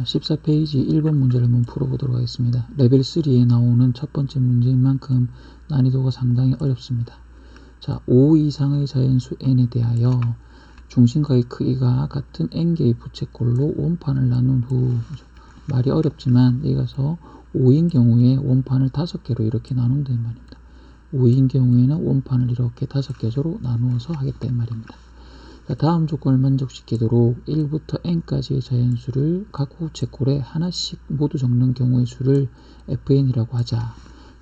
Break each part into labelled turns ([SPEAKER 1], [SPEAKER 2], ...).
[SPEAKER 1] 자, 14페이지 1번 문제를 한번 풀어보도록 하겠습니다. 레벨 3에 나오는 첫 번째 문제인 만큼 난이도가 상당히 어렵습니다. 자, 5 이상의 자연수 n에 대하여 중심과의 크기가 같은 n개의 부채꼴로 원판을 나눈 후, 말이 어렵지만 여기 가서 5인 경우에 원판을 5개로 이렇게 나눈다는 말입니다. 5인 경우에는 원판을 이렇게 5개로 나누어서 하겠다는 말입니다. 자, 다음 조건을 만족시키도록 1부터 n까지의 자연수를 각 부채꼴에 하나씩 모두 적는 경우의 수를 fn이라고 하자.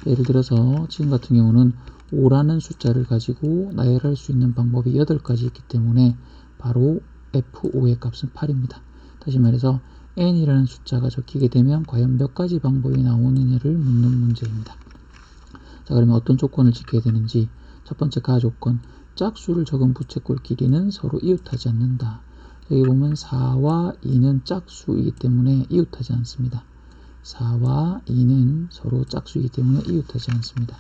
[SPEAKER 1] 예를 들어서 지금 같은 경우는 5라는 숫자를 가지고 나열할 수 있는 방법이 8가지 있기 때문에 바로 f5의 값은 8입니다. 다시 말해서 n이라는 숫자가 적히게 되면 과연 몇 가지 방법이 나오느냐를 묻는 문제입니다. 자, 그러면 어떤 조건을 지켜야 되는지, 첫 번째 가조건, 짝수를 적은 부채꼴 길이는 서로 이웃하지 않는다. 여기 보면 4와 2는 짝수이기 때문에 이웃하지 않습니다. 4와 2는 서로 짝수이기 때문에 이웃하지 않습니다.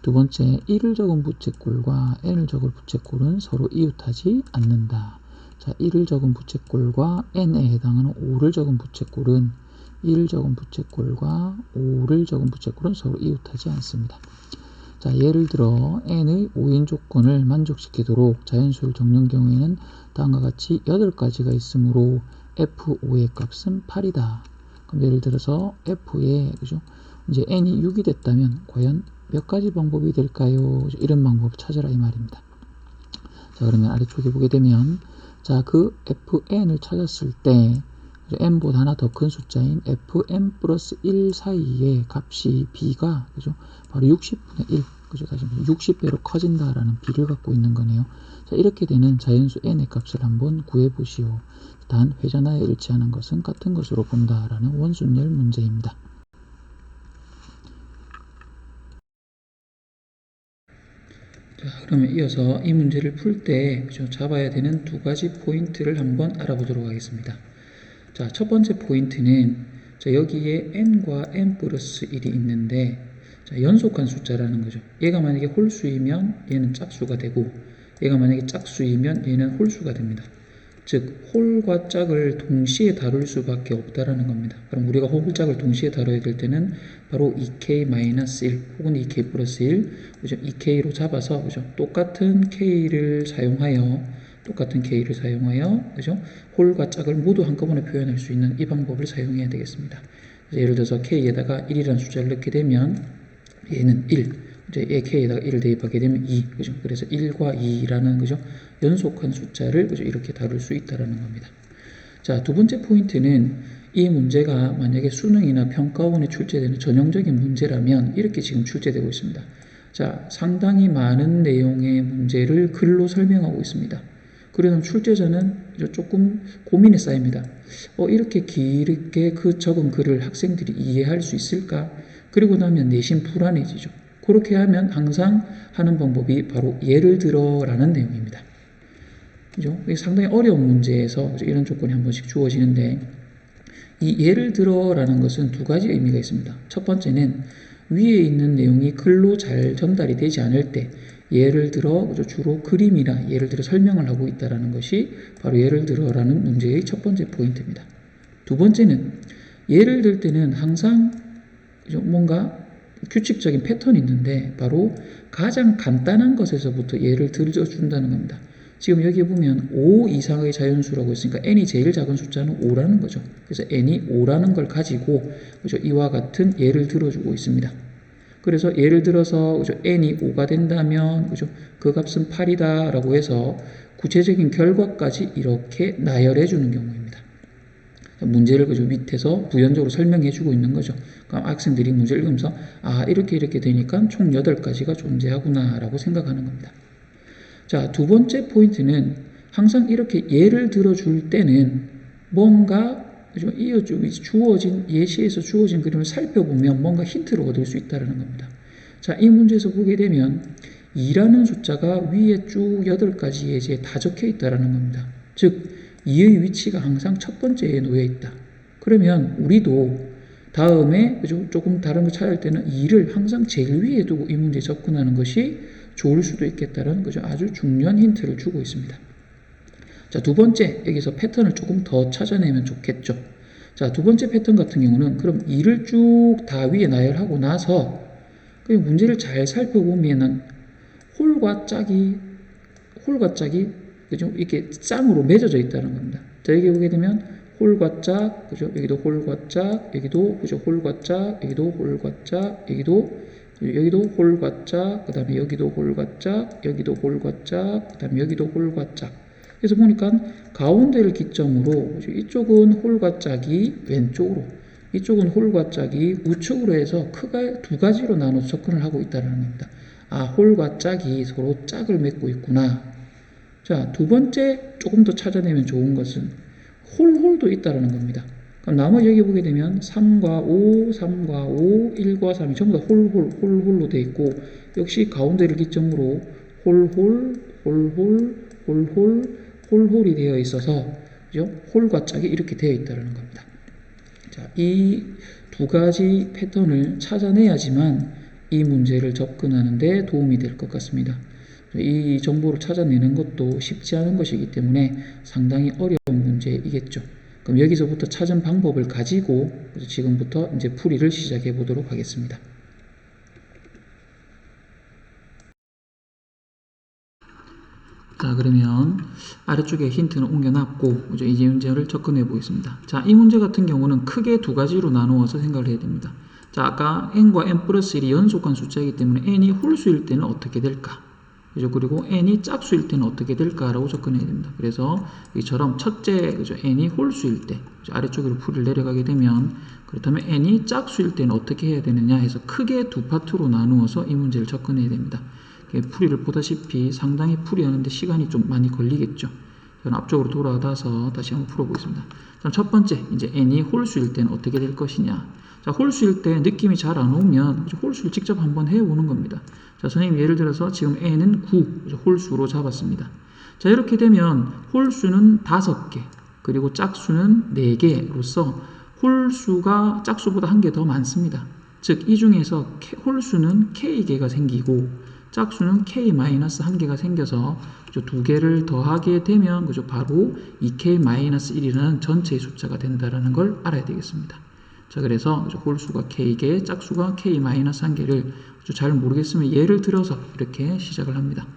[SPEAKER 1] 두 번째, 1을 적은 부채꼴과 n을 적을 부채꼴은 서로 이웃하지 않는다. 자, 1을 적은 부채꼴과 n에 해당하는 5를 적은 부채꼴은 1을 적은 부채꼴과 5를 적은 부채꼴은 서로 이웃하지 않습니다. 자, 예를 들어 n의 5인 조건을 만족시키도록 자연수를 적는 경우에는 다음과 같이 8가지가 있으므로 f5의 값은 8이다. 그럼 예를 들어서 f에 그죠? 이제 n이 6이 됐다면 과연 몇 가지 방법이 될까요? 이런 방법을 찾아라 이 말입니다. 자, 그러면 아래쪽에 보게 되면, 자, 그 fn을 찾았을 때 n보다 하나 더 큰 숫자인 fn 플러스 1 사이의 값이 b가 그죠? 바로 60분의 1, 그죠? 다시 60배로 커진다라는 b를 갖고 있는 거네요. 자, 이렇게 되는 자연수 n의 값을 한번 구해보시오. 단 회전하여 일치하는 것은 같은 것으로 본다라는 원순열 문제입니다. 자, 그러면 이어서 이 문제를 풀 때 그죠? 잡아야 되는 두 가지 포인트를 한번 알아보도록 하겠습니다. 자, 첫 번째 포인트는, 자, 여기에 n과 n 플러스 1이 있는데, 자, 연속한 숫자라는 거죠. 얘가 만약에 홀수이면 얘는 짝수가 되고, 얘가 만약에 짝수이면 얘는 홀수가 됩니다. 즉 홀과 짝을 동시에 다룰 수밖에 없다라는 겁니다. 그럼 우리가 홀, 짝을 동시에 다뤄야 될 때는 바로 2k-1 혹은 2k 플러스 1, 그죠? 2k로 잡아서 그죠? 똑같은 k를 사용하여 그죠? 홀과 짝을 모두 한꺼번에 표현할 수 있는 이 방법을 사용해야 되겠습니다. 예를 들어서 k에다가 1이라는 숫자를 넣게 되면 얘는 1, 이제 k에다가 1을 대입하게 되면 2, 그죠? 그래서 1과 2라는 그죠? 연속한 숫자를 그죠? 이렇게 다룰 수 있다라는 겁니다. 자, 두 번째 포인트는, 이 문제가 만약에 수능이나 평가원에 출제되는 전형적인 문제라면 이렇게 지금 출제되고 있습니다. 자, 상당히 많은 내용의 문제를 글로 설명하고 있습니다. 그러면 출제자는 조금 고민에 쌓입니다. 이렇게 길게 그 적은 글을 학생들이 이해할 수 있을까? 그리고 나면 내심 불안해지죠. 그렇게 하면 항상 하는 방법이 바로 예를 들어 라는 내용입니다. 그죠? 상당히 어려운 문제에서 이런 조건이 한 번씩 주어지는데, 이 예를 들어 라는 것은 두 가지 의미가 있습니다. 첫 번째는 위에 있는 내용이 글로 잘 전달이 되지 않을 때 예를 들어 주로 그림이나 예를 들어 설명을 하고 있다는 것이 바로 예를 들어라는 문제의 첫 번째 포인트입니다. 두 번째는 예를 들 때는 항상 뭔가 규칙적인 패턴이 있는데 바로 가장 간단한 것에서부터 예를 들어준다는 겁니다. 지금 여기 보면 5 이상의 자연수라고 했으니까 n이 제일 작은 숫자는 5라는 거죠. 그래서 n이 5라는 걸 가지고 그죠? 이와 같은 예를 들어주고 있습니다. 그래서 예를 들어서 그죠? n이 5가 된다면 그죠? 그 값은 8이다 라고 해서 구체적인 결과까지 이렇게 나열해 주는 경우입니다. 문제를 그죠? 밑에서 부연적으로 설명해 주고 있는 거죠. 그럼 학생들이 문제를 읽으면서 이렇게 되니까 총 8가지가 존재하구나 라고 생각하는 겁니다. 자, 두 번째 포인트는 항상 이렇게 예를 들어줄 때는 뭔가 주어진 예시에서 주어진 그림을 살펴보면 뭔가 힌트를 얻을 수 있다는 겁니다. 자, 이 문제에서 보게 되면 2라는 숫자가 위에 쭉 8가지 예제에 다 적혀 있다는 겁니다. 즉 2의 위치가 항상 첫 번째에 놓여 있다. 그러면 우리도 다음에 그죠? 조금 다른 걸 찾을 때는 2를 항상 제일 위에 두고 이 문제에 접근하는 것이 좋을 수도 있겠다는 거죠. 아주 중요한 힌트를 주고 있습니다. 자, 두 번째, 여기서 패턴을 조금 더 찾아내면 좋겠죠. 자, 두 번째 패턴 같은 경우는 그럼 2를 쭉 다 위에 나열하고 나서 그 문제를 잘 살펴보면은 홀과 짝이 그죠? 이렇게 쌍으로 맺어져 있다는 겁니다. 자, 여기 보게 되면 홀과 짝, 그죠? 여기도 홀과 짝, 여기도 그죠? 홀과 짝, 여기도 홀과 짝, 여기도 홀과 짝, 그 다음에 여기도 홀과 짝, 여기도 홀과 짝, 그 다음에 여기도 홀과 짝. 그래서 보니까 가운데를 기점으로 그죠? 이쪽은 홀과 짝이 왼쪽으로, 이쪽은 홀과 짝이 우측으로 해서 크가 두 가지로 나눠서 접근을 하고 있다는 겁니다. 아, 홀과 짝이 서로 짝을 맺고 있구나. 자, 두 번째 조금 더 찾아내면 좋은 것은 홀도 있다는 겁니다. 그럼 나머지 여기 보게 되면 3과 5, 3과 5, 1과 3이 전부 다 홀로 되어 있고 역시 가운데를 기점으로 홀홀이 되어 있어서 그죠? 홀과 짝이 이렇게 되어 있다는 겁니다. 자, 이 두 가지 패턴을 찾아내야지만 이 문제를 접근하는 데 도움이 될 것 같습니다. 이 정보를 찾아내는 것도 쉽지 않은 것이기 때문에 상당히 어려운 문제이겠죠. 그럼 여기서부터 찾은 방법을 가지고 지금부터 이제 풀이를 시작해 보도록 하겠습니다. 자, 그러면 아래쪽에 힌트는 옮겨놨고 이제 문제를 접근해 보겠습니다. 자, 이 문제 같은 경우는 크게 두 가지로 나누어서 생각을 해야 됩니다. 자, 아까 n과 n 플러스 1이 연속한 숫자이기 때문에 n이 홀수일 때는 어떻게 될까? 그죠? 그리고 n이 짝수일 때는 어떻게 될까라고 접근해야 됩니다. 그래서 이처럼 첫째 그죠? n이 홀수일 때 그죠? 아래쪽으로 풀이를 내려가게 되면 그렇다면 n이 짝수일 때는 어떻게 해야 되느냐 해서 크게 두 파트로 나누어서 이 문제를 접근해야 됩니다. 풀이를 보다시피 상당히 풀이하는데 시간이 좀 많이 걸리겠죠. 저는 앞쪽으로 돌아가서 다시 한번 풀어보겠습니다. 첫 번째, 이제 n이 홀수일 때는 어떻게 될 것이냐. 자, 홀수일 때 느낌이 잘 안 오면 홀수를 직접 한번 해보는 겁니다. 자, 선생님 예를 들어서 지금 n은 9 홀수로 잡았습니다. 자, 이렇게 되면 홀수는 5개 그리고 짝수는 4개로서 홀수가 짝수보다 1개 더 많습니다. 즉, 이 중에서 홀수는 k개가 생기고 짝수는 k-1개가 생겨서 2개를 더하게 되면 그죠? 바로 2k-1이라는 전체의 숫자가 된다는 걸 알아야 되겠습니다. 자, 그래서 홀수가 k개, 짝수가 k-1개를 잘 모르겠으면 예를 들어서 이렇게 시작을 합니다.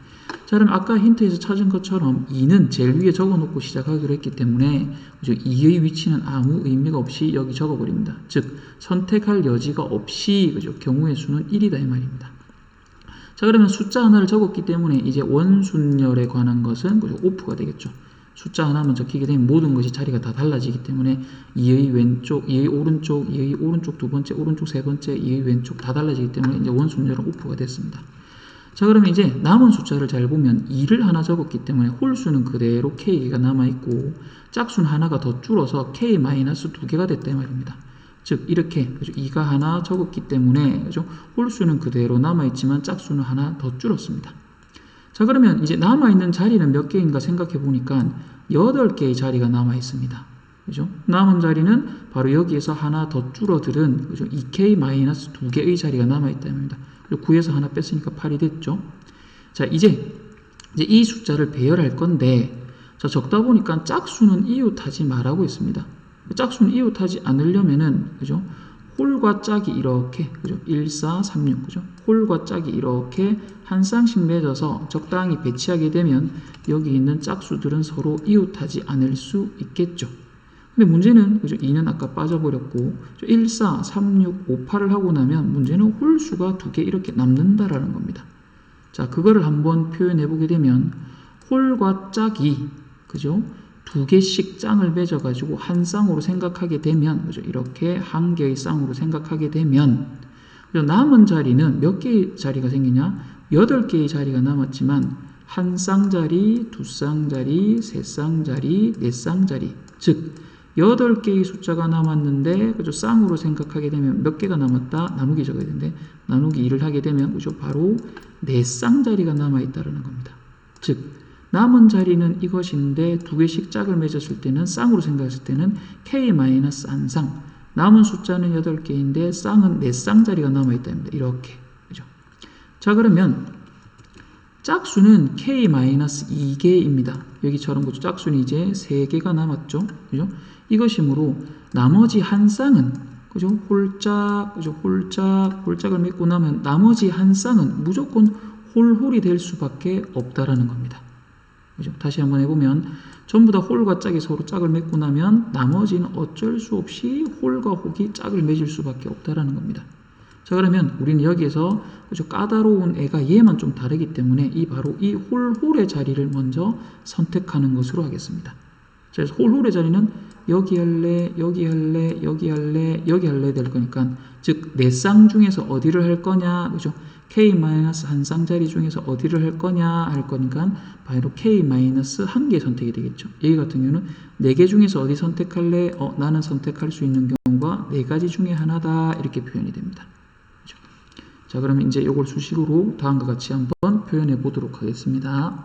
[SPEAKER 1] 자, 그럼 아까 힌트에서 찾은 것처럼 2는 제일 위에 적어놓고 시작하기로 했기 때문에 2의 위치는 아무 의미가 없이 여기 적어버립니다. 즉, 선택할 여지가 없이 그죠? 경우의 수는 1이다 이 말입니다. 자, 그러면 숫자 하나를 적었기 때문에 이제 원순열에 관한 것은 그죠? 오프가 되겠죠. 숫자 하나만 적히게 되면 모든 것이 자리가 다 달라지기 때문에 2의 왼쪽, 2의 오른쪽, 2의 오른쪽 두 번째, 오른쪽 세 번째, 2의 왼쪽 다 달라지기 때문에 이제 원순열은 오프가 됐습니다. 자, 그러면 이제 남은 숫자를 잘 보면 2를 하나 적었기 때문에 홀수는 그대로 k개가 남아있고 짝수는 하나가 더 줄어서 k-2개가 됐다 이 말입니다. 즉 이렇게 그죠? 2가 하나 적었기 때문에 그죠? 홀수는 그대로 남아있지만 짝수는 하나 더 줄었습니다. 자, 그러면 이제 남아있는 자리는 몇 개인가 생각해 보니까 8개의 자리가 남아있습니다. 그죠? 남은 자리는 바로 여기에서 하나 더 줄어들은 그죠? 2k-2개의 자리가 남아있답니다. 그리고 9에서 하나 뺐으니까 8이 됐죠. 자, 이제 이 숫자를 배열할 건데 자, 적다 보니까 짝수는 이웃하지 말라고 했습니다. 짝수는 이웃하지 않으려면은 그죠? 홀과 짝이 이렇게 그죠? 1, 4, 3, 6 그죠? 홀과 짝이 이렇게 한 쌍씩 맺어서 적당히 배치하게 되면 여기 있는 짝수들은 서로 이웃하지 않을 수 있겠죠. 근데 문제는 그죠? 2는 아까 빠져버렸고 1, 4, 3, 6, 5, 8을 하고 나면 문제는 홀수가 2개 이렇게 남는다라는 겁니다. 자, 그거를 한번 표현해 보게 되면 홀과 짝이 그죠? 2개씩 쌍을 맺어가지고 한 쌍으로 생각하게 되면 그죠? 이렇게 한 개의 쌍으로 생각하게 되면 남은 자리는 몇 개의 자리가 생기냐? 8개의 자리가 남았지만 한 쌍자리, 두 쌍자리, 세 쌍자리, 네 쌍자리 즉 8개의 숫자가 남았는데 그죠? 쌍으로 생각하게 되면 몇 개가 남았다? 나누기 적어야 되는데 나누기 2를 하게 되면 그죠? 바로 4쌍자리가 남아있다는 겁니다. 즉 남은 자리는 이것인데 2개씩 짝을 맺었을 때는 쌍으로 생각했을 때는 k-1쌍 남은 숫자는 8개인데 쌍은 4쌍자리가 남아있답니다. 이렇게 그죠? 자, 그러면 짝수는 k-2개입니다. 여기처럼 그죠? 짝수는 이제 3개가 남았죠. 그죠? 이것이므로 나머지 한 쌍은 그죠? 홀짝, 그죠? 홀짝을 맺고 나면 나머지 한 쌍은 무조건 홀홀이 될 수밖에 없다라는 겁니다. 그죠? 다시 한번 해보면 전부 다 홀과 짝이 서로 짝을 맺고 나면 나머지는 어쩔 수 없이 홀과 홀이 짝을 맺을 수밖에 없다라는 겁니다. 자, 그러면 우리는 여기에서 그죠? 까다로운 애가 얘만 좀 다르기 때문에 바로 이 홀홀의 자리를 먼저 선택하는 것으로 하겠습니다. 자, 그래서 홀홀의 자리는 여기 할래, 여기 할래, 여기 할래, 여기 할래 될 거니까 즉 네 쌍 중에서 어디를 할 거냐, 그죠? k-1쌍 자리 중에서 어디를 할 거냐 할 거니까 바로 k-1개 선택이 되겠죠. 여기 같은 경우는 4개 중에서 어디 선택할래? 나는 선택할 수 있는 경우가 4가지 중에 하나다 이렇게 표현이 됩니다. 그죠? 자, 그러면 이제 이걸 수식으로 다음과 같이 한번 표현해 보도록 하겠습니다.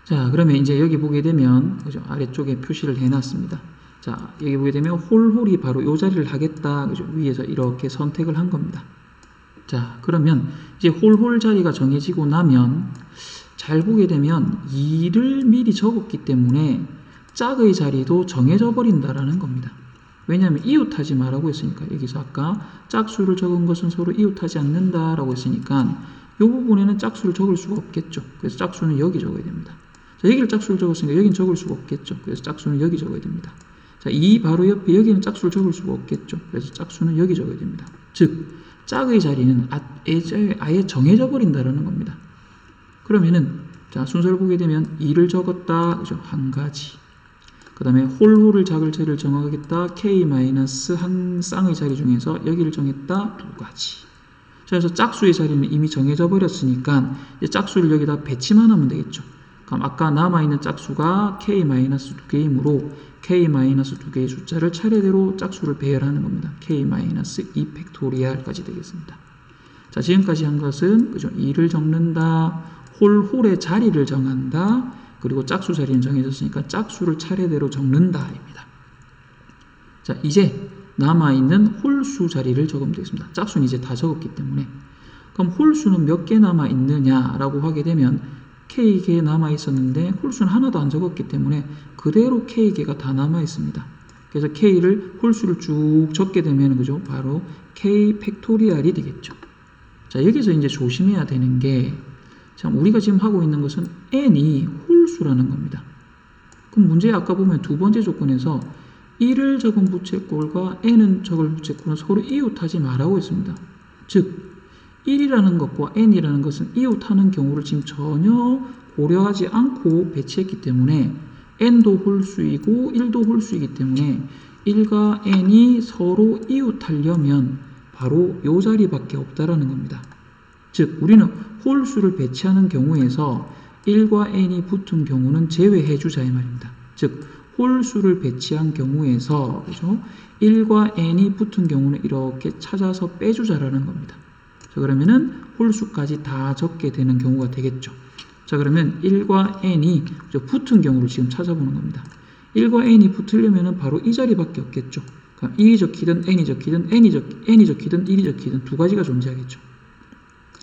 [SPEAKER 1] 자, 그러면 이제 여기 보게 되면 그죠? 아래쪽에 표시를 해놨습니다. 자, 여기 보게 되면 홀홀이 바로 이 자리를 하겠다. 그죠? 위에서 이렇게 선택을 한 겁니다. 자, 그러면 이제 홀홀 자리가 정해지고 나면 잘 보게 되면 2를 미리 적었기 때문에 짝의 자리도 정해져 버린다라는 겁니다. 왜냐하면 이웃하지 말라고 했으니까. 여기서 아까 짝수를 적은 것은 서로 이웃하지 않는다라고 했으니까 이 부분에는 짝수를 적을 수가 없겠죠. 그래서 짝수는 여기 적어야 됩니다. 자, 여기를 짝수를 적었으니까 여기는 적을 수가 없겠죠. 그래서 짝수는 여기 적어야 됩니다. 자, 이 바로 옆에 여기는 짝수를 적을 수가 없겠죠. 그래서 짝수는 여기 적어야 됩니다. 즉, 짝의 자리는 아예 정해져 버린다라는 겁니다. 그러면은 자, 순서를 보게 되면 2를 적었다. 그죠? 한 가지. 그 다음에 홀홀을 작을 자리를 정하겠다. k-한 쌍의 자리 중에서 여기를 정했다. 2가지. 자, 그래서 짝수의 자리는 이미 정해져 버렸으니까 이제 짝수를 여기다 배치만 하면 되겠죠. 그럼 아까 남아있는 짝수가 k-2개이므로 k-2개의 숫자를 차례대로 짝수를 배열하는 겁니다. k-2 팩토리얼까지 되겠습니다. 자, 지금까지 한 것은 그죠? 2를 적는다, 홀홀의 자리를 정한다, 그리고 짝수 자리는 정해졌으니까 짝수를 차례대로 적는다입니다. 자, 이제 남아있는 홀수 자리를 적으면 되겠습니다. 짝수는 이제 다 적었기 때문에. 그럼 홀수는 몇 개 남아있느냐라고 하게 되면 K개 남아있었는데 홀수는 하나도 안 적었기 때문에 그대로 K개가 다 남아있습니다. 그래서 K를 홀수를 쭉 적게 되면 그죠? 바로 K 팩토리얼이 되겠죠. 자, 여기서 이제 조심해야 되는 게 참 우리가 지금 하고 있는 것은 n이 홀수라는 겁니다. 그럼 문제에 아까 보면 두 번째 조건에서 1을 적은 부채꼴과 n은 적은 부채꼴은 서로 이웃하지 말라고 했습니다. 즉 1이라는 것과 n이라는 것은 이웃하는 경우를 지금 전혀 고려하지 않고 배치했기 때문에 n도 홀수이고 1도 홀수이기 때문에 1과 n이 서로 이웃하려면 바로 이 자리밖에 없다라는 겁니다. 즉 우리는 홀수를 배치하는 경우에서 1과 n이 붙은 경우는 제외해 주자 이 말입니다. 즉 홀수를 배치한 경우에서 그죠? 1과 n이 붙은 경우는 이렇게 찾아서 빼주자라는 겁니다. 자, 그러면은 홀수까지 다 적게 되는 경우가 되겠죠. 자, 그러면 1과 n이 붙은 경우를 지금 찾아보는 겁니다. 1과 n이 붙으려면은 바로 이 자리밖에 없겠죠. 그럼 1이 적히든 n이 적히든 n이 적히든 1이 적히든 두 가지가 존재하겠죠.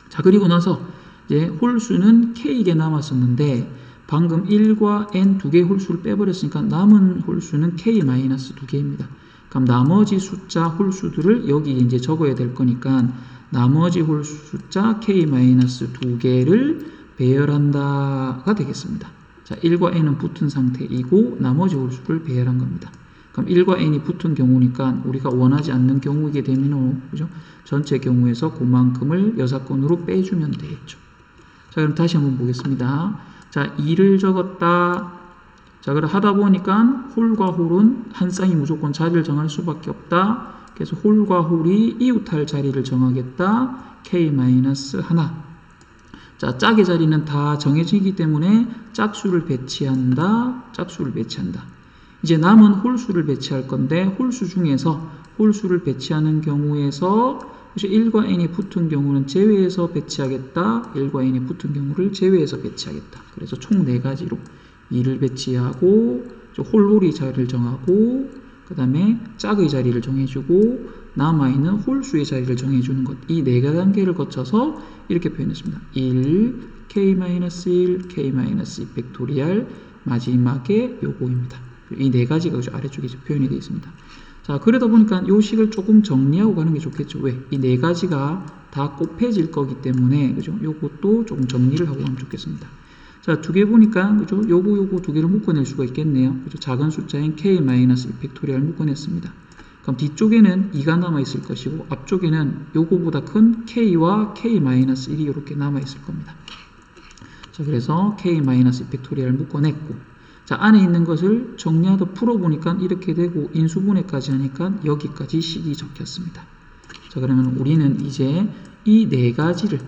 [SPEAKER 1] 자, 그리고 나서 이제 홀수는 k개 남았었는데 방금 1과 n 두 개의 홀수를 빼버렸으니까 남은 홀수는 k-2개입니다. 그럼 나머지 숫자 홀수들을 여기 이제 적어야 될 거니까 나머지 홀수 숫자 k-2개를 배열한다가 되겠습니다. 자, 1과 n은 붙은 상태이고 나머지 홀수를 배열한 겁니다. 그럼 1과 n이 붙은 경우니까 우리가 원하지 않는 경우이게 되면 그죠? 전체 경우에서 그만큼을 여사건으로 빼주면 되겠죠. 자, 그럼 다시 한번 보겠습니다. 자, 2를 적었다. 자, 그래 하다 보니까 홀과 홀은 한 쌍이 무조건 자리를 정할 수밖에 없다. 그래서 홀과 홀이 이웃할 자리를 정하겠다. k-1. 자, 짝의 자리는 다 정해지기 때문에 짝수를 배치한다. 이제 남은 홀수를 배치할 건데 홀수 중에서 홀수를 배치하는 경우에서 1과 n이 붙은 경우는 제외해서 배치하겠다. 1과 n이 붙은 경우를 제외해서 배치하겠다. 그래서 총 4가지로 2를 배치하고 홀홀이 자리를 정하고 그 다음에 짝의 자리를 정해주고 남아있는 홀수의 자리를 정해주는 것. 이 네 단계를 거쳐서 이렇게 표현했습니다. 1, k-1, k-2 팩토리얼, 마지막에 요거입니다. 이 네 가지가 아래쪽에 표현이 되어 있습니다. 자, 그러다 보니까 이 식을 조금 정리하고 가는 게 좋겠죠. 왜? 이 네 가지가 다 곱해질 거기 때문에, 그죠? 요것도 조금 정리를 하고 가면 좋겠습니다. 자, 두 개 보니까, 그죠? 요거 두 개를 묶어낼 수가 있겠네요. 그죠? 작은 숫자인 k-2 팩토리얼 묶어냈습니다. 그럼 뒤쪽에는 2가 남아있을 것이고, 앞쪽에는 요거보다 큰 k와 k-1이 이렇게 남아있을 겁니다. 자, 그래서 k-2 팩토리얼 묶어냈고, 자, 안에 있는 것을 정리하다 풀어보니까 이렇게 되고 인수분해까지 하니까 여기까지 식이 적혔습니다. 자, 그러면 우리는 이제 이 네 가지를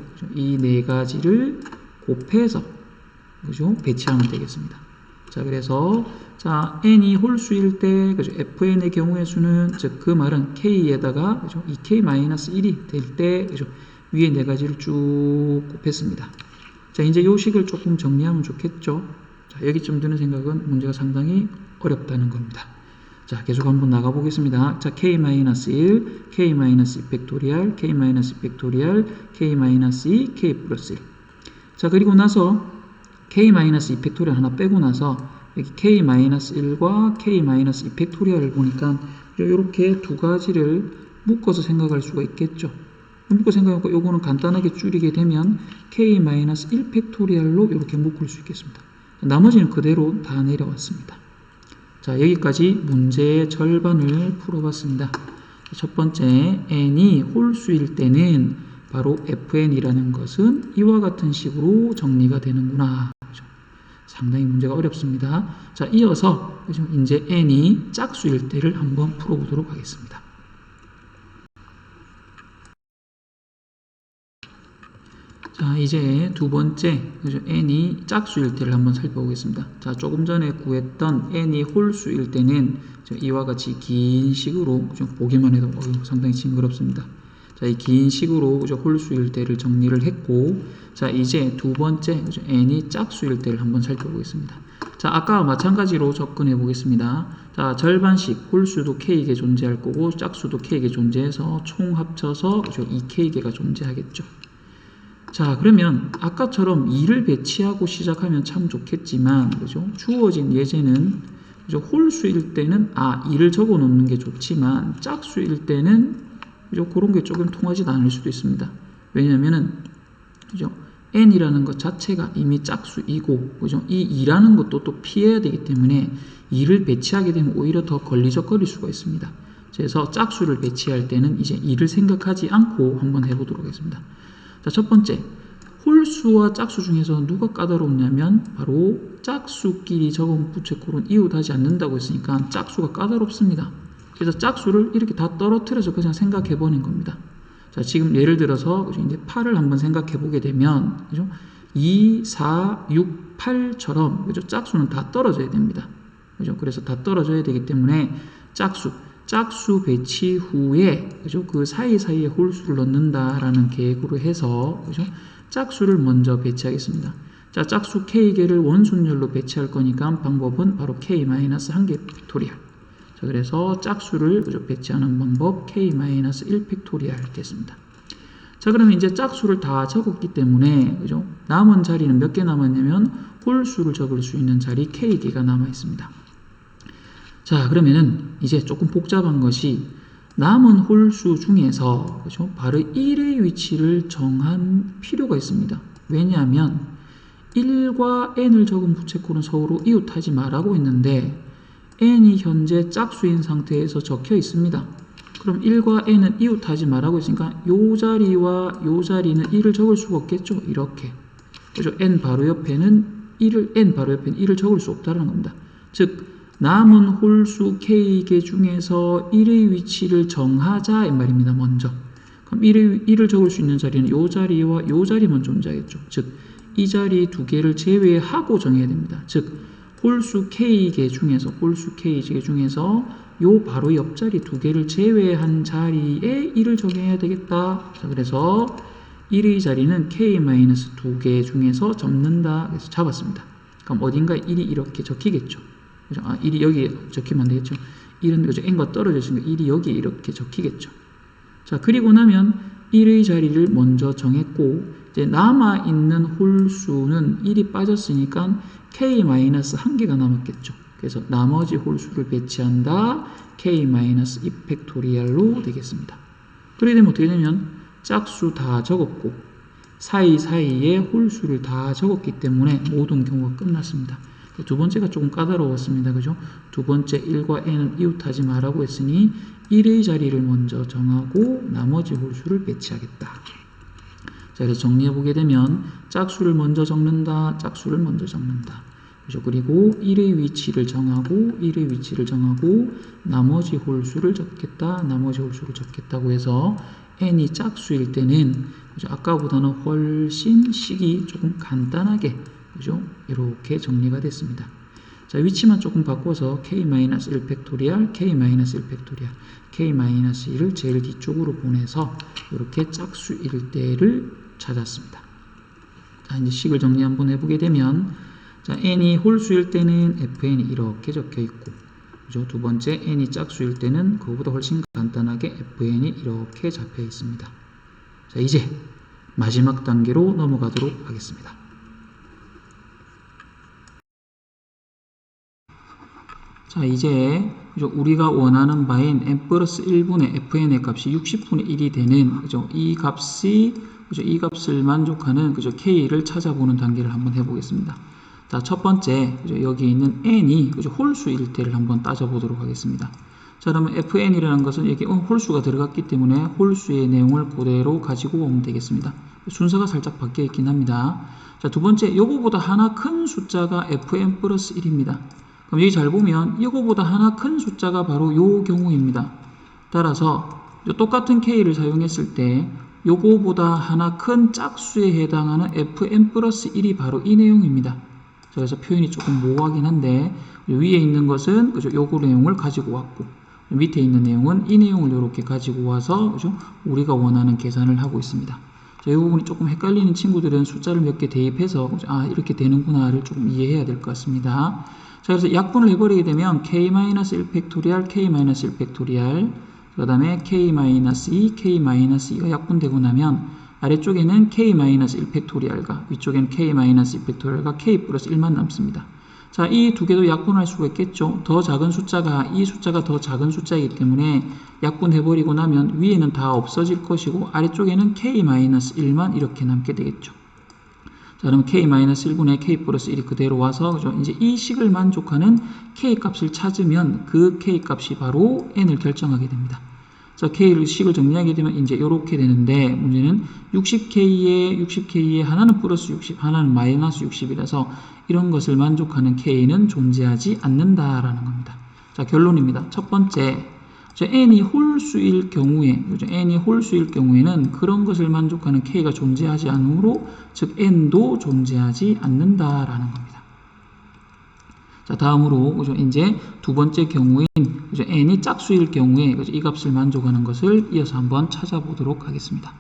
[SPEAKER 1] 곱해서, 그죠? 배치하면 되겠습니다. 자, 그래서, 자, n이 홀수일 때, 그죠? fn의 경우의 수는, 즉, 그 말은 k에다가, 그죠? 2k-1이 될 때, 그죠? 위에 네 가지를 쭉 곱했습니다. 자, 이제 요 식을 조금 정리하면 좋겠죠? 자, 여기쯤 드는 생각은 문제가 상당히 어렵다는 겁니다. 자, 계속 한번 나가보겠습니다. 자, k-1, k-2 팩토리얼, k-2 팩토리얼, k-2, k 플러스 1. 자, 그리고 나서 k-2 팩토리얼 하나 빼고 나서 여기 k-1과 k-2 팩토리얼을 보니까 이렇게 두 가지를 묶어서 생각할 수가 있겠죠. 묶어 생각하니까 요거는 간단하게 줄이게 되면 k-1 팩토리얼로 이렇게 묶을 수 있겠습니다. 나머지는 그대로 다 내려왔습니다. 자, 여기까지 문제의 절반을 풀어봤습니다. 첫 번째, n이 홀수일 때는 바로 fn이라는 것은 이와 같은 식으로 정리가 되는구나. 그렇죠? 상당히 문제가 어렵습니다. 자, 이어서 그렇죠? 이제 n이 짝수일 때를 한번 풀어보도록 하겠습니다. 자, 이제 두 번째, 그죠? n이 짝수일 때를 한번 살펴보겠습니다. 자, 조금 전에 구했던 n이 홀수일 때는 이와 같이 긴 식으로, 그죠? 보기만 해도 상당히 징그럽습니다. 자, 이 긴 식으로, 그죠? 홀수일 때를 정리를 했고, 자, 이제 두 번째, 그죠? n이 짝수일 때를 한번 살펴보겠습니다. 자, 아까와 마찬가지로 접근해 보겠습니다. 자, 절반씩 홀수도 k개 존재할 거고, 짝수도 k개 존재해서 총 합쳐서, 그죠? 2k개가 존재하겠죠. 자, 그러면 아까처럼 2를 배치하고 시작하면 참 좋겠지만, 그죠? 주어진 예제는, 그죠? 홀수일 때는 2를 적어 놓는 게 좋지만, 짝수일 때는, 그죠? 그런 게 조금 통하지 않을 수도 있습니다. 왜냐면은, 그죠? n이라는 것 자체가 이미 짝수이고, 그죠? 이 2라는 것도 또 피해야 되기 때문에 2를 배치하게 되면 오히려 더 걸리적거릴 수가 있습니다. 그래서 짝수를 배치할 때는 이제 2를 생각하지 않고 한번 해보도록 하겠습니다. 자, 첫 번째, 홀수와 짝수 중에서 누가 까다롭냐면 바로 짝수끼리 적은 부채꼴은 이웃하지 않는다고 했으니까 짝수가 까다롭습니다. 그래서 짝수를 이렇게 다 떨어뜨려서 그냥 생각해 보는 겁니다. 자, 지금 예를 들어서 그죠? 이제 8을 한번 생각해 보게 되면, 그죠? 2, 4, 6, 8처럼 그죠? 짝수는 다 떨어져야 됩니다. 그죠? 그래서 다 떨어져야 되기 때문에 짝수 배치 후에, 그죠? 그 사이사이에 홀수를 넣는다라는 계획으로 해서, 그죠? 짝수를 먼저 배치하겠습니다. 자, 짝수 k개를 원순열로 배치할 거니까 방법은 바로 k-1개 팩토리얼. 자, 그래서 짝수를, 그죠? 배치하는 방법 k-1 팩토리얼 됐습니다. 자, 그러면 이제 짝수를 다 적었기 때문에, 그죠? 남은 자리는 몇 개 남았냐면 홀수를 적을 수 있는 자리 k개가 남아 있습니다. 자, 그러면은 이제 조금 복잡한 것이 남은 홀수 중에서, 그죠? 바로 1의 위치를 정한 필요가 있습니다. 왜냐하면 1과 n을 적은 부채꼴은 서로 이웃하지 말라고 했는데 n이 현재 짝수인 상태에서 적혀 있습니다. 그럼 1과 n은 이웃하지 말라고 했으니까 요 자리와 요 자리는 1을 적을 수가 없겠죠. 이렇게. 그죠? n 바로 옆에는 1을 적을 수 없다는 겁니다. 즉 남은 홀수 k개 중에서 1의 위치를 정하자 이 말입니다. 먼저. 그럼 1을 적을 수 있는 자리는 이 자리와 이 자리만 존재하겠죠. 즉, 이 자리 두 개를 제외하고 정해야 됩니다. 즉, 홀수 k개 중에서 요 바로 옆자리 두 개를 제외한 자리에 1을 정해야 되겠다. 자, 그래서 1의 자리는 k-2개 중에서 접는다. 그래서 잡았습니다. 그럼 어딘가에 1이 이렇게 적히겠죠. 그죠? 1이 여기 적히면 안 되겠죠. 1은 그죠? n과 떨어져 있으니까 1이 여기 이렇게 적히겠죠. 자, 그리고 나면 1의 자리를 먼저 정했고, 이제 남아있는 홀수는 1이 빠졌으니까 k-1개가 남았겠죠. 그래서 나머지 홀수를 배치한다. k-2 팩토리얼로 되겠습니다. 그렇게 되면 어떻게 되면 짝수 다 적었고 사이사이에 홀수를 다 적었기 때문에 모든 경우가 끝났습니다. 두 번째가 조금 까다로웠습니다. 그죠? 두 번째 1과 n은 이웃하지 말라고 했으니 1의 자리를 먼저 정하고 나머지 홀수를 배치하겠다. 자, 그래서 정리해보게 되면 짝수를 먼저 적는다. 짝수를 먼저 적는다. 그죠? 그리고 1의 위치를 정하고 나머지 홀수를 적겠다. 나머지 홀수를 적겠다고 해서 n이 짝수일 때는 그죠? 아까보다는 훨씬 식이 조금 간단하게 그죠? 이렇게 정리가 됐습니다. 자, 위치만 조금 바꿔서 k-1 팩토리얼, k-1 팩토리얼, k-1을 제일 뒤쪽으로 보내서 이렇게 짝수일 때를 찾았습니다. 자, 이제 식을 정리 한번 해보게 되면 자, n이 홀수일 때는 fn이 이렇게 적혀 있고, 그죠? 두 번째 n이 짝수일 때는 그거보다 훨씬 간단하게 fn이 이렇게 잡혀 있습니다. 자, 이제 마지막 단계로 넘어가도록 하겠습니다. 자, 이제 그죠? 우리가 원하는 바인 n 플러스 1분의 fn의 값이 60분의 1이 되는 그죠? 이 값이 그죠? 이 값을 만족하는 그죠? k를 찾아보는 단계를 한번 해보겠습니다. 자, 첫 번째, 그죠? 여기 있는 n이 그죠? 홀수일 때를 한번 따져보도록 하겠습니다. 자, 그러면 fn이라는 것은 여기 홀수가 들어갔기 때문에 홀수의 내용을 그대로 가지고 오면 되겠습니다. 순서가 살짝 바뀌어 있긴 합니다. 자, 두 번째, 요거보다 하나 큰 숫자가 fn 플러스 1입니다. 그럼 여기 잘 보면 이거보다 하나 큰 숫자가 바로 요 경우입니다. 따라서 똑같은 k를 사용했을 때 요거보다 하나 큰 짝수에 해당하는 fn 플러스 1이 바로 이 내용입니다. 그래서 표현이 조금 모호하긴 한데 위에 있는 것은 그죠? 요거 내용을 가지고 왔고 밑에 있는 내용은 이 내용을 이렇게 가지고 와서 그죠? 우리가 원하는 계산을 하고 있습니다. 자, 이 부분이 조금 헷갈리는 친구들은 숫자를 몇 개 대입해서 그죠? 아, 이렇게 되는구나를 조금 이해해야 될 것 같습니다. 자, 그래서 약분을 해버리게 되면 k-1 팩토리얼, k-1 팩토리얼, 그 다음에 k-2, k-2가 약분되고 나면 아래쪽에는 k-1 팩토리얼과 위쪽에는 k-2 팩토리얼과 k 플러스 1만 남습니다. 자, 이 두 개도 약분할 수가 있겠죠. 더 작은 숫자가 이 숫자가 더 작은 숫자이기 때문에 약분해버리고 나면 위에는 다 없어질 것이고 아래쪽에는 k-1만 이렇게 남게 되겠죠. 자, 그럼 k-1분의 k 플러스 1이 그대로 와서 그죠? 이제 이 식을 만족하는 k 값을 찾으면 그 k 값이 바로 n을 결정하게 됩니다. 자, k를 식을 정리하게 되면 이제 이렇게 되는데 문제는 60k에 하나는 플러스 60, 하나는 마이너스 60이라서 이런 것을 만족하는 k는 존재하지 않는다라는 겁니다. 자, 결론입니다. 첫 번째, n이 홀수일 경우에, 그죠? n이 홀수일 경우에는 그런 것을 만족하는 k가 존재하지 않으므로 즉 n도 존재하지 않는다라는 겁니다. 자, 다음으로 그죠? 이제 두 번째 경우인 그죠? n이 짝수일 경우에 그죠? 이 값을 만족하는 것을 이어서 한번 찾아보도록 하겠습니다.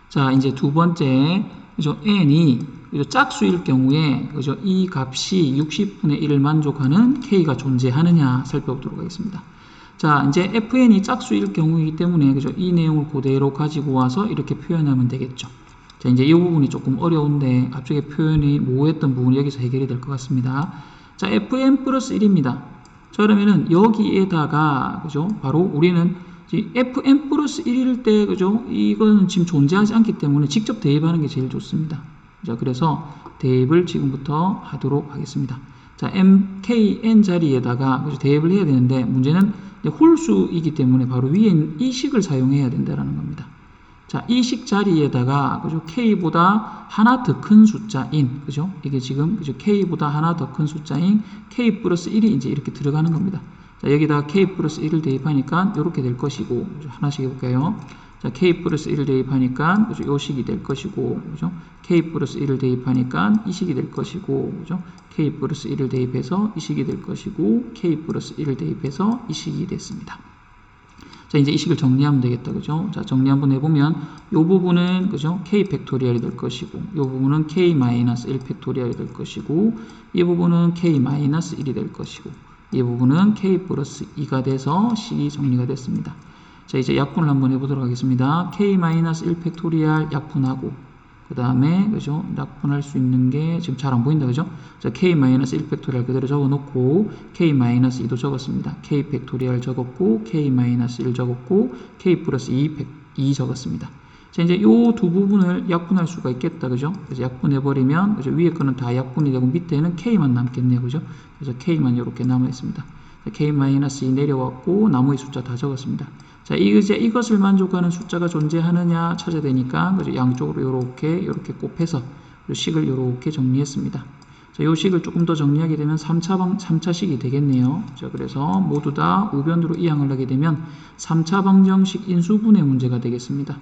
[SPEAKER 1] 자, 이제 두 번째 그죠? n이 그죠? 짝수일 경우에 그죠? 이 값이 60분의 1을 만족하는 k가 존재하느냐 살펴보도록 하겠습니다. 자, 이제 fn이 짝수일 경우이기 때문에 그죠? 이 내용을 그대로 가지고 와서 이렇게 표현하면 되겠죠. 자, 이제 이 부분이 조금 어려운데 앞쪽에 표현이 모호했던 부분이 여기서 해결이 될 것 같습니다. 자, fn 플러스 1입니다. 자, 그러면은 여기에다가 그죠? 바로 우리는 fn 플러스 1일 때 그죠? 이건 지금 존재하지 않기 때문에 직접 대입하는 게 제일 좋습니다. 자, 그래서 대입을 지금부터 하도록 하겠습니다. 자, mkn 자리에다가 그죠? 대입을 해야 되는데 문제는 홀수이기 때문에 바로 위에 이 식을 사용해야 된다는 겁니다. 자, 이 식 자리에다가 그죠? k보다 하나 더 큰 숫자인 그죠? 이게 지금 그죠? k보다 하나 더 큰 숫자인 k 플러스 1이 이제 이렇게 들어가는 겁니다. 자, 여기다가 k 플러스 1을 대입하니까 이렇게 될 것이고 그죠? 하나씩 해볼까요? 자, k 플러스 1을 대입하니까 그죠? 요 식이 될 것이고 그죠? k 플러스 1을 대입하니까 이 식이 될 것이고 그죠? k 플러스 1을 대입해서 이 식이 될 것이고 k 플러스 1을 대입해서 이 식이 됐습니다. 자, 이제 이 식을 정리하면 되겠다. 그죠? 자, 정리 한번 해보면, 요 부분은, 그죠? k 팩토리얼이 될 것이고, 요 부분은 k-1 팩토리얼이 될 것이고, 이 부분은 k-1이 될 것이고, 이 부분은 k 플러스 2가 돼서 식이 정리가 됐습니다. 자, 이제 약분을 한번 해보도록 하겠습니다. k-1 팩토리얼 약분하고, 그 다음에, 그죠? 약분할 수 있는 게 지금 잘 안 보인다. 그죠? 자, k-1 팩토리얼 그대로 적어 놓고, k-2도 적었습니다. k 팩토리얼 적었고, k-1 적었고, k 플러스 2 적었습니다. 자, 이제 요 두 부분을 약분할 수가 있겠다. 그죠? 그래서 약분해버리면, 그죠? 위에 거는 다 약분이 되고, 밑에는 k만 남겠네요. 그죠? 그래서 k만 이렇게 남아있습니다. k-2 내려왔고, 나머지 숫자 다 적었습니다. 자, 이제 이것을 만족하는 숫자가 존재하느냐 찾아야 되니까, 그죠? 양쪽으로 이렇게 곱해서 식을 이렇게 정리했습니다. 자, 이 식을 조금 더 정리하게 되면 3차식이 되겠네요. 자, 그래서 모두 다 우변으로 이항을 하게 되면 3차 방정식 인수분해 문제가 되겠습니다.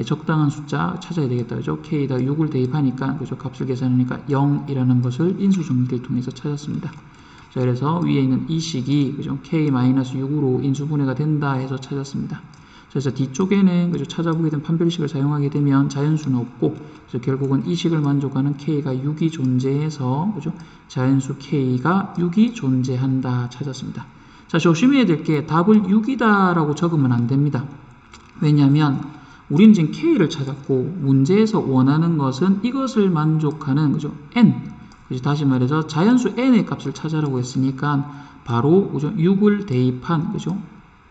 [SPEAKER 1] 적당한 숫자 찾아야 되겠다. 그죠? k에다 6을 대입하니까, 그죠? 값을 계산하니까 0이라는 것을 인수정리를 통해서 찾았습니다. 자, 그래서 위에 있는 이 식이, 그죠? k-6으로 인수분해가 된다 해서 찾았습니다. 그래서 뒤쪽에는, 그죠? 찾아보게 된 판별식을 사용하게 되면 자연수는 없고, 그래서 결국은 이 식을 만족하는 k가 6이 존재해서, 그죠? 자연수 k가 6이 존재한다 찾았습니다. 자, 조심해야 될 게 답을 6이다라고 적으면 안 됩니다. 왜냐하면 우리는 지금 k를 찾았고, 문제에서 원하는 것은 이것을 만족하는, 그죠? n. 그죠? 다시 말해서 자연수 n의 값을 찾아라고 했으니까 바로, 그죠? 6을 대입한, 그죠?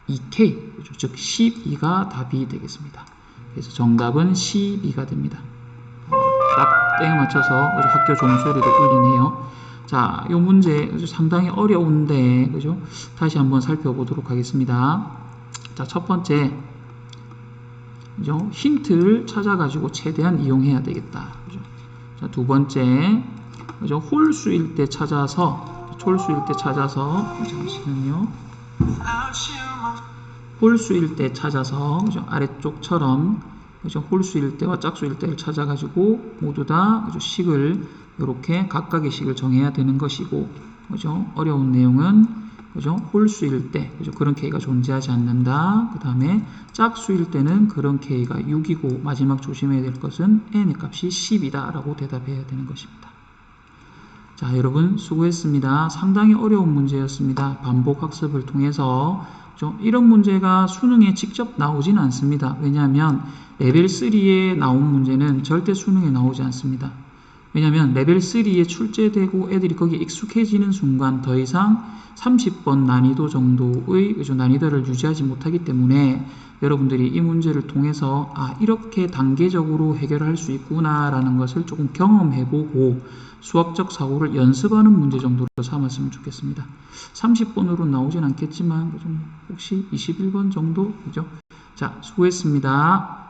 [SPEAKER 1] 2k, 그죠? 즉 12가 답이 되겠습니다. 그래서 정답은 12가 됩니다. 딱 땡 맞춰서, 그죠? 학교 종소리도 울리네요. 자, 이 문제, 그죠? 상당히 어려운데, 그죠? 다시 한번 살펴보도록 하겠습니다. 자, 첫 번째, 그죠? 힌트를 찾아가지고 최대한 이용해야 되겠다. 그죠? 자, 두 번째, 그죠? 홀수일 때 찾아서, 잠시만요. 홀수일 때 찾아서, 그죠? 아래쪽처럼, 그죠? 홀수일 때와 짝수일 때를 찾아가지고 모두 다, 그죠? 식을 이렇게 각각의 식을 정해야 되는 것이고, 그죠? 어려운 내용은, 그죠? 홀수일 때, 그죠? 그런 k가 존재하지 않는다. 그 다음에 짝수일 때는 그런 k가 6이고, 마지막 조심해야 될 것은 n의 값이 10이다 라고 대답해야 되는 것입니다. 자, 여러분 수고했습니다. 상당히 어려운 문제였습니다. 반복 학습을 통해서 이런 문제가 수능에 직접 나오지는 않습니다. 왜냐하면 레벨 3에 나온 문제는 절대 수능에 나오지 않습니다. 왜냐하면 레벨 3에 출제되고 애들이 거기에 익숙해지는 순간 더 이상 30번 난이도 정도의 난이도를 유지하지 못하기 때문에 여러분들이 이 문제를 통해서 이렇게 단계적으로 해결할 수 있구나 라는 것을 조금 경험해보고 수학적 사고를 연습하는 문제 정도로 삼았으면 좋겠습니다. 30번으로 나오진 않겠지만 혹시 21번 정도? 그죠? 자, 수고했습니다.